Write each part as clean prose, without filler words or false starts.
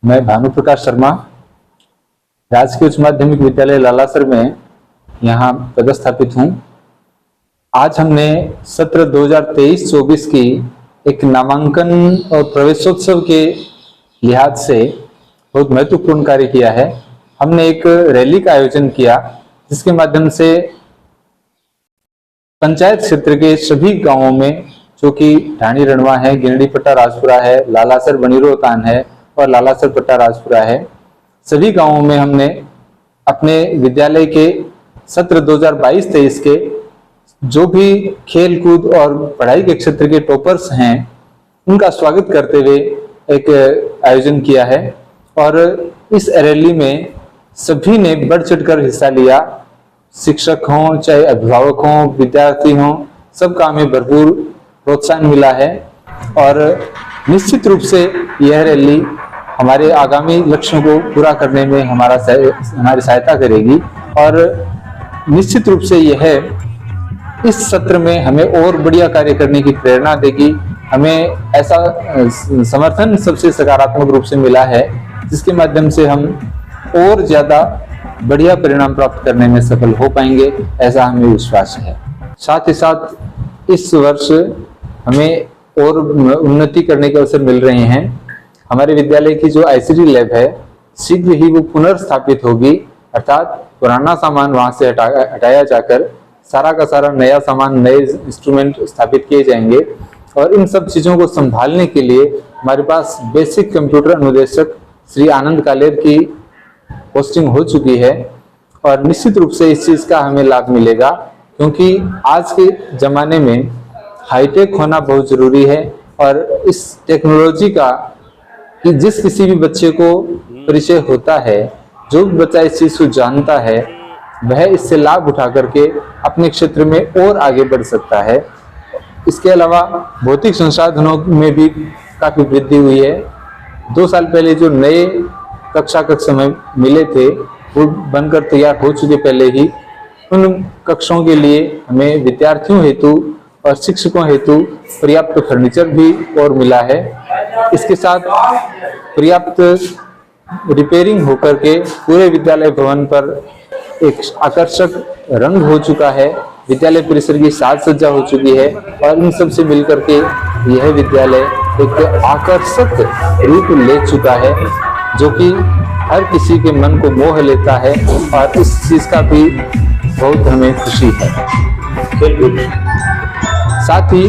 मैं भानु प्रकाश शर्मा राजकीय उच्च माध्यमिक विद्यालय लालासर में यहाँ पदस्थापित हूँ। आज हमने सत्र 2023-24 की एक नामांकन और प्रवेशोत्सव के लिहाज से बहुत महत्वपूर्ण कार्य किया है। हमने एक रैली का आयोजन किया जिसके माध्यम से पंचायत क्षेत्र के सभी गांवों में, जो कि ढाणी रणवा है, गिरडी पट्टा राजपुरा है, लालासर बनीरोतान है और लालासर पट्टा राजपुरा है, सभी गांवों में हमने अपने विद्यालय के सत्र 2022-23 के जो भी खेल कूद और पढ़ाई के क्षेत्र के टॉपर्स हैं उनका स्वागत करते हुए एक आयोजन किया है। और इस रैली में सभी ने बढ़ चढ़कर हिस्सा लिया। शिक्षक हों, चाहे अभिभावक हों, विद्यार्थी हों, सबका हमें भरपूर प्रोत्साहन मिला है। और निश्चित रूप से यह रैली हमारे आगामी लक्ष्यों को पूरा करने में हमारी सहायता करेगी। और निश्चित रूप से यह इस सत्र में हमें और बढ़िया कार्य करने की प्रेरणा देगी। हमें ऐसा समर्थन सबसे सकारात्मक रूप से मिला है जिसके माध्यम से हम और ज्यादा बढ़िया परिणाम प्राप्त करने में सफल हो पाएंगे, ऐसा हमें विश्वास है। साथ ही साथ इस वर्ष हमें और उन्नति करने के अवसर मिल रहे हैं। हमारे विद्यालय की जो आईसीटी लैब है शीघ्र ही वो पुनर्स्थापित होगी, अर्थात पुराना सामान वहां से हटाया जाकर सारा का सारा नया सामान, नए इंस्ट्रूमेंट स्थापित किए जाएंगे। और इन सब चीजों को संभालने के लिए हमारे पास बेसिक कंप्यूटर अनुदेशक श्री आनंद कालेर की पोस्टिंग हो चुकी है। और निश्चित रूप से इस चीज का हमें लाभ मिलेगा, क्योंकि आज के जमाने में हाईटेक होना बहुत जरूरी है। और इस टेक्नोलॉजी का कि जिस किसी भी बच्चे को परिचय होता है, जो भी बच्चा इस चीज को जानता है, वह इससे लाभ उठा करके अपने क्षेत्र में और आगे बढ़ सकता है। इसके अलावा भौतिक संसाधनों में भी काफी वृद्धि हुई है। 2 साल पहले जो नए कक्षा कक्ष हमें मिले थे वो बनकर तैयार हो चुके पहले ही। उन कक्षों के लिए हमें विद्यार्थियों हेतु और शिक्षकों हेतु पर्याप्त फर्नीचर भी और मिला है। इसके साथ पर्याप्त रिपेयरिंग होकर के पूरे विद्यालय भवन पर एक आकर्षक रंग हो चुका है, विद्यालय परिसर की साज सज्जा हो चुकी है। और इन सब से मिलकर के यह विद्यालय एक आकर्षक रूप ले चुका है, जो कि हर किसी के मन को मोह लेता है। और इस चीज का भी बहुत हमें खुशी है। साथ ही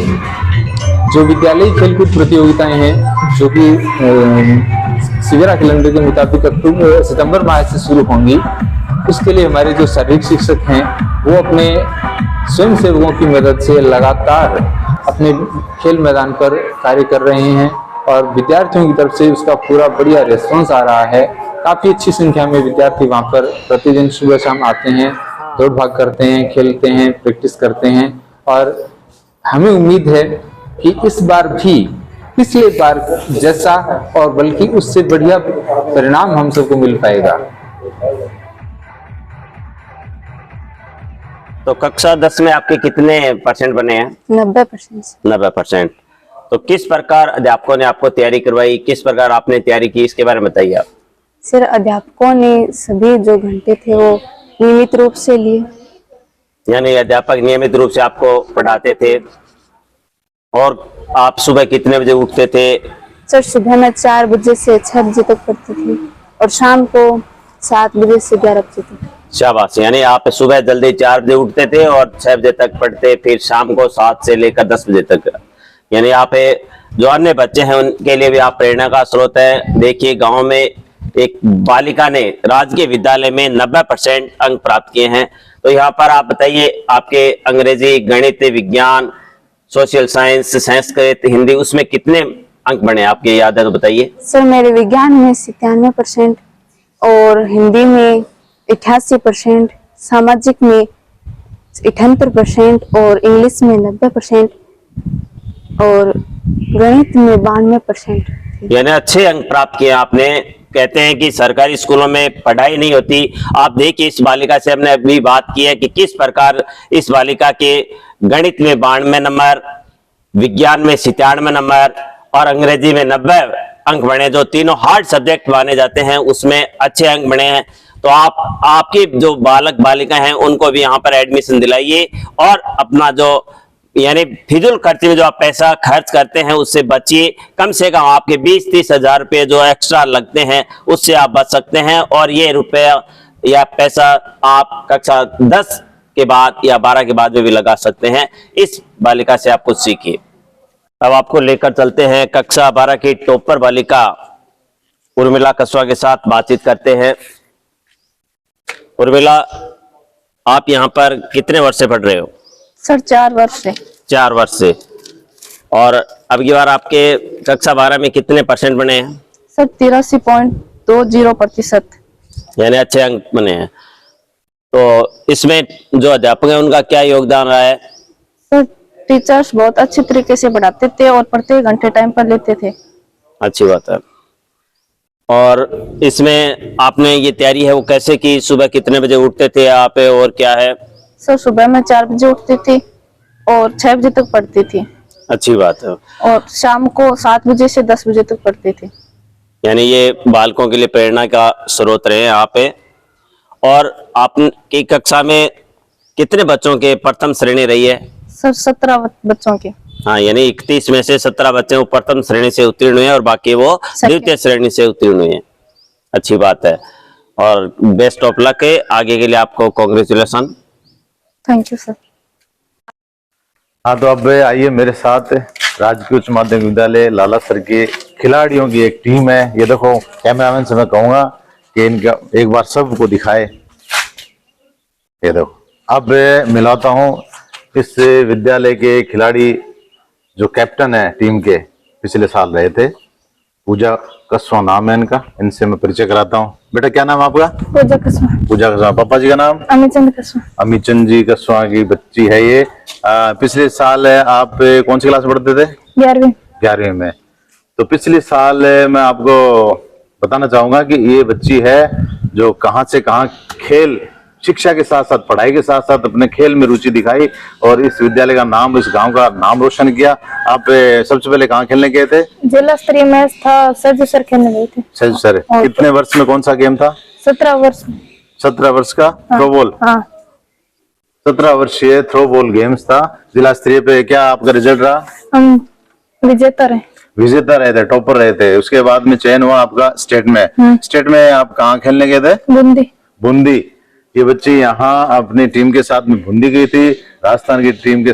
जो विद्यालयी खेलकूद प्रतियोगिताएं हैं, जो कि शिविरा कैलेंडर के मुताबिक सितंबर माह से शुरू होंगी, उसके लिए हमारे जो शारीरिक शिक्षक हैं वो अपने स्वयं सेवकों की मदद से लगातार अपने खेल मैदान पर कार्य कर रहे हैं। और विद्यार्थियों की तरफ से उसका पूरा बढ़िया रिस्पॉन्स आ रहा है। काफी अच्छी संख्या में विद्यार्थी वहां पर प्रतिदिन सुबह शाम आते हैं, दौड़ भाग करते हैं, खेलते हैं, प्रैक्टिस करते हैं। और हमें उम्मीद है कि इस बार भी पिछले बार जैसा और बल्कि उससे बढ़िया परिणाम हम सबको मिल पाएगा। तो कक्षा 10 में आपके कितने % बने हैं? 90%। 90%। तो किस प्रकार अध्यापकों ने आपको तैयारी करवाई, किस प्रकार आपने तैयारी की, इसके बारे में बताइए आप। सर, अध्यापकों ने सभी जो घंटे थे वो नियमित रूप से लिए। यानी अध्यापक नियमित रूप से आपको पढ़ाते थे। और आप सुबह कितने बजे उठते थे? सर, सुबह में 4 बजे से 6 बजे तक पढ़ती थी और शाम को 7 बजे से 11 बजे तक। शाबाश। यानी आप सुबह जल्दी 4 बजे उठते थे और 6 बजे तक पढ़ते, फिर शाम को 7 से लेकर 10 बजे तक। यानी आप जो अन्य बच्चे हैं उनके लिए भी आप प्रेरणा का स्रोत है। देखिए, गांव में एक बालिका ने राजकीय विद्यालय में 90% अंक प्राप्त किए हैं। तो यहाँ पर आप बताइए, आपके अंग्रेजी, गणित, विज्ञान, सोशल साइंस, संस्कृत, हिंदी, उसमें कितने अंक बने आपके, याद है तो बताइए। सर, मेरे विज्ञान में 97% और हिंदी में 88%, सामाजिक में 78% और इंग्लिश में 90% और गणित में 92%। यानी अच्छे अंक प्राप्त किए आपने। कहते हैं कि सरकारी स्कूलों में पढ़ाई नहीं होती। आप देखिए, इस बालिका से हमने अभी बात की है कि किस प्रकार इस बालिका के गणित में 92 नंबर, विज्ञान में 97 नंबर और अंग्रेजी में 90 अंक बने, जो तीनों हार्ड सब्जेक्ट माने जाते हैं उसमें अच्छे अंक बने हैं, तो आप आपकी जो बालक बालिका हैं उनको भी यहाँ पर एडमिशन दिलाइए और अपना जो यानी फिजूल खर्च में जो आप पैसा खर्च करते हैं उससे बचिए। कम से कम आपके 20-30 हजार रुपये जो एक्स्ट्रा लगते हैं उससे आप बच सकते हैं, और ये रुपया या पैसा आप कक्षा 10 के बाद या 12 के बाद में भी लगा सकते हैं। इस बालिका से आप कुछ सीखिए। अब आपको लेकर चलते हैं कक्षा 12 की टॉपर बालिका उर्मिला कसवा के साथ बातचीत करते हैं। उर्मिला, आप यहाँ पर कितने वर्ष से पढ़ रहे हो? सर 4 वर्ष से। 4 वर्ष से। और अब की बार आपके कक्षा 12 में कितने परसेंट बने हैं? सर 83.20%। यानी अच्छे अंक बने हैं। तो इसमें जो अध्यापक है उनका क्या योगदान रहा है? सर टीचर्स बहुत अच्छे तरीके से पढ़ाते थे और प्रत्येक घंटे टाइम पर लेते थे। अच्छी बात है। और इसमें आपने ये तैयारी है वो कैसे की? सुबह कितने बजे उठते थे आप, और क्या है? सर सुबह मैं 4 बजे उठती थी और 6 बजे तक पढ़ती थी। अच्छी बात है। और शाम को 7 बजे से 10 बजे तक पढ़ती थी। यानी ये बालकों के लिए प्रेरणा का स्रोत रहे यहाँ पे। और आपकी कक्षा में कितने बच्चों के प्रथम श्रेणी रही है? सर 17 बच्चों के। हाँ, यानी 31 में से 17 बच्चे वो प्रथम श्रेणी से उत्तीर्ण हुए और बाकी वो द्वितीय श्रेणी से उत्तीर्ण हुए। अच्छी बात है और बेस्ट ऑफ लक है आगे के लिए, आपको कांग्रेचुलेशन। Thank you sir. हाँ, तो अब आइए मेरे साथ राजकीय उच्च माध्यमिक विद्यालय लालासर के खिलाड़ियों की एक टीम है। ये देखो, कैमरामैन से मैं कहूंगा कि इनका एक बार सबको दिखाए। ये देखो, अब मिलाता हूँ इस विद्यालय के खिलाड़ी जो कैप्टन है टीम के, पिछले साल रहे थे। पूजा कसवा नाम है इनका, इनसे मैं परिचय कराता हूँ। बेटा क्या नाम है आपका? पूजा कसवा। पूजा कसवा। पापा जी का नाम? अमित चंद कसवा। अमित चंद जी कसवा की बच्ची है ये। पिछले साल आप कौन सी क्लास में पढ़ते थे? 11वीं में। तो पिछले साल मैं आपको बताना चाहूंगा कि ये बच्ची है जो कहां से कहां खेल शिक्षा के साथ साथ पढ़ाई के साथ साथ अपने खेल में रुचि दिखाई और इस विद्यालय का नाम, इस गांव का नाम रोशन किया। आप सबसे पहले कहाँ खेलने गए थे? जिला स्तरीय मैच था, सर सर खेलने गए थे। सर कितने वर्ष में कौन सा गेम था? 17 वर्ष। 17 वर्ष का थ्रो बॉल? हाँ। 17 वर्षीय थ्रो बॉल गेम्स था। जिला स्तरीय पे क्या आपका रिजल्ट रहा? हम विजेता रहे। विजेता रहे थे, टॉपर रहे थे। उसके बाद में चयन हुआ आपका स्टेट में। स्टेट में आप कहाँ खेलने गए थे? बूंदी। ये बच्ची यहाँ अपनी टीम के साथ में बूंदी गई थी। राजस्थान की टीम के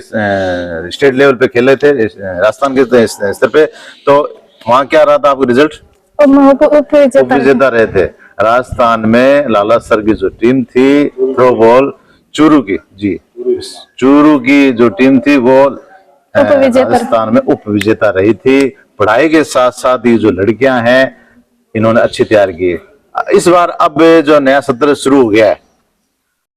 स्टेट लेवल पे खेले थे, राजस्थान के स्तर पे। तो वहाँ क्या रहा था आपका रिजल्ट? विजेता रहे थे। राजस्थान में लालासर की जो टीम थी थ्रो बॉल चूरू की, जी चूरू की जो टीम थी वो राजस्थान में उप विजेता रही थी। पढ़ाई के साथ साथ ये जो लड़कियां हैं इन्होंने अच्छी तैयार की। इस बार अब जो नया सत्र शुरू हो गया है,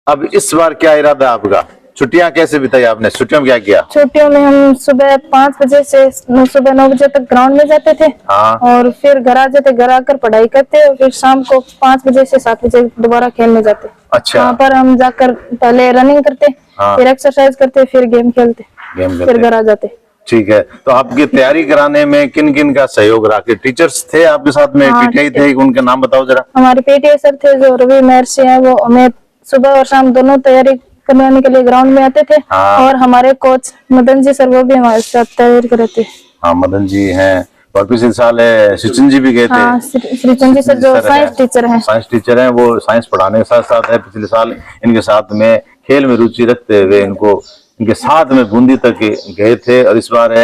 अब इस बार क्या इरादा है आपका? छुट्टियां कैसे बिताई आपने? छुट्टियों में क्या किया? छुट्टियों में हम सुबह 5 बजे से सुबह 9 बजे तक ग्राउंड में जाते थे। हाँ। और फिर घर आ जाते, घर आकर पढ़ाई करते और फिर शाम को 5 बजे से 7 बजे दोबारा खेलने जाते। अच्छा। वहाँ पर हम जाकर पहले रनिंग करते, हाँ। फिर एक्सरसाइज करते, फिर गेम खेलते, फिर घर आ जाते। ठीक है। तो आपकी तैयारी कराने में किन किन का सहयोग रहा? के टीचर्स थे आपके साथ में? हाँ, पीटीआई थे, उनके नाम बताओ जरा। हमारे पीटीआई सर थे जो रवि महर्षि हैं, वो हमें सुबह और शाम दोनों तैयारी करने के लिए ग्राउंड में आते थे। हाँ। और हमारे कोच मदन जी सर वो भी हमारे साथ तैयारी करते थे। हाँ, मदन जी हैं। और पिछले साल सचिन जी भी गए थे। हाँ, सचिन जी सर जो साइंस टीचर हैं। साइंस टीचर हैं, वो साइंस पढ़ाने के साथ साथ है। पिछले साल इनके साथ में खेल में रुचि रखते हुए इनके साथ में बूंदी तक गए थे। और इस बार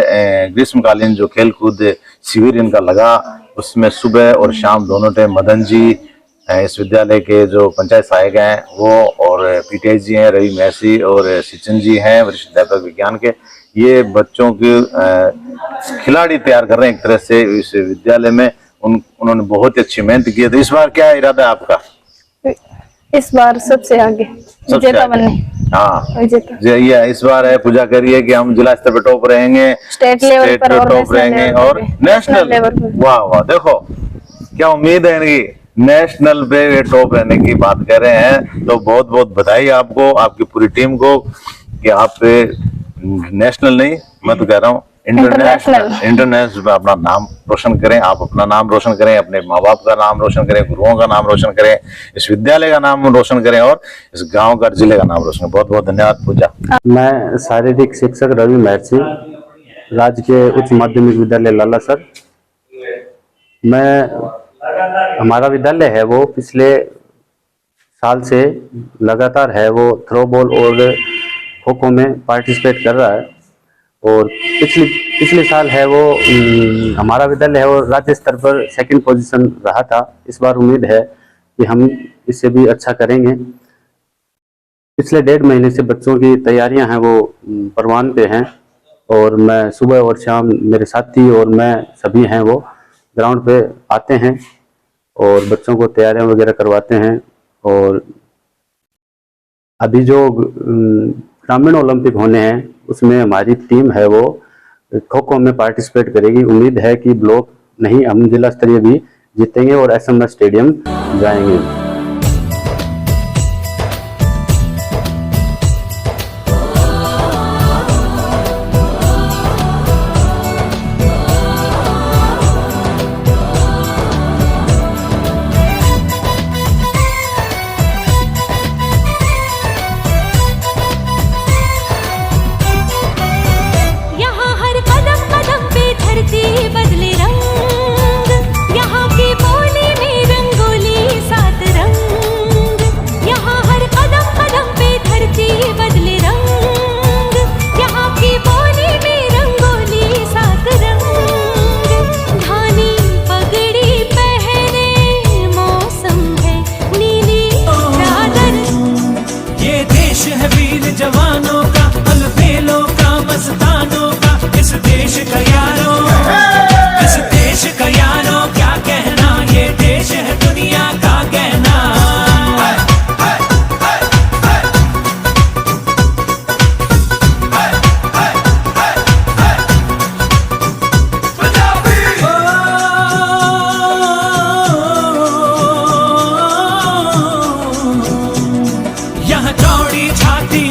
ग्रीष्मकालीन जो खेल कूद शिविर इनका लगा, उसमें सुबह और शाम दोनों टाइम मदन जी इस विद्यालय के जो पंचायत सहायक हैं वो, और पीटीआई जी हैं रवि महर्षि, और सचिन जी हैं वरिष्ठ अध्यापक विज्ञान के, ये बच्चों के खिलाड़ी तैयार कर रहे हैं एक तरह से इस विद्यालय में। उन्होंने बहुत ही अच्छी मेहनत की है। तो इस बार क्या इरादा है आपका? इस बार सबसे आगे विजेता बनने। हाँ, विजेता ये इस बार है पूजा करिए कि हम जिला स्तर पर टॉप रहेंगे, स्टेट लेवल पर टॉप रहेंगे और नेशनल लेवल पर। वाह वाह, देखो क्या उम्मीद है इनकी, नेशनल पे टॉप रहने की बात कर रहे हैं। तो बहुत बहुत बधाई आपको, आपकी पूरी टीम को कि आप नेशनल नहीं, मैं तो कह रहा हूँ इंटरनेशनल अपना नाम रोशन करें, आप अपना नाम रोशन करें, अपने माँ बाप का नाम रोशन करें, गुरुओं का नाम रोशन करें, इस विद्यालय का नाम रोशन करें और इस गांव का, जिले का नाम रोशन करें। बहुत बहुत धन्यवाद पूजा। मैं शारीरिक शिक्षक रवि महर्षि, राजकीय उच्च माध्यमिक विद्यालय लालासर। हमारा विद्यालय है वो पिछले साल से लगातार है वो थ्रोबॉल और खो खो में पार्टिसिपेट कर रहा है, और पिछले साल है वो हमारा विद्यालय है वो राज्य स्तर पर सेकंड पोजीशन रहा था। इस बार उम्मीद है कि हम इससे भी अच्छा करेंगे। पिछले 1.5 महीने से बच्चों की तैयारियां हैं वो परवान पे हैं, और मैं सुबह और शाम, मेरे साथी और मैं सभी हैं वो ग्राउंड पे आते हैं और बच्चों को तैयारियां वगैरह करवाते हैं। और अभी जो ग्रामीण ओलंपिक होने हैं उसमें हमारी टीम है वो खो खो में पार्टिसिपेट करेगी। उम्मीद है कि ब्लॉक नहीं, हम जिला स्तरीय भी जीतेंगे और SMS स्टेडियम जाएंगे। जवानों का, अलबेलों का, मस्तानों का, इस देश का यारों, इस देश का यारों क्या कहना, ये देश है दुनिया का कहना। यहाँ चौड़ी छाती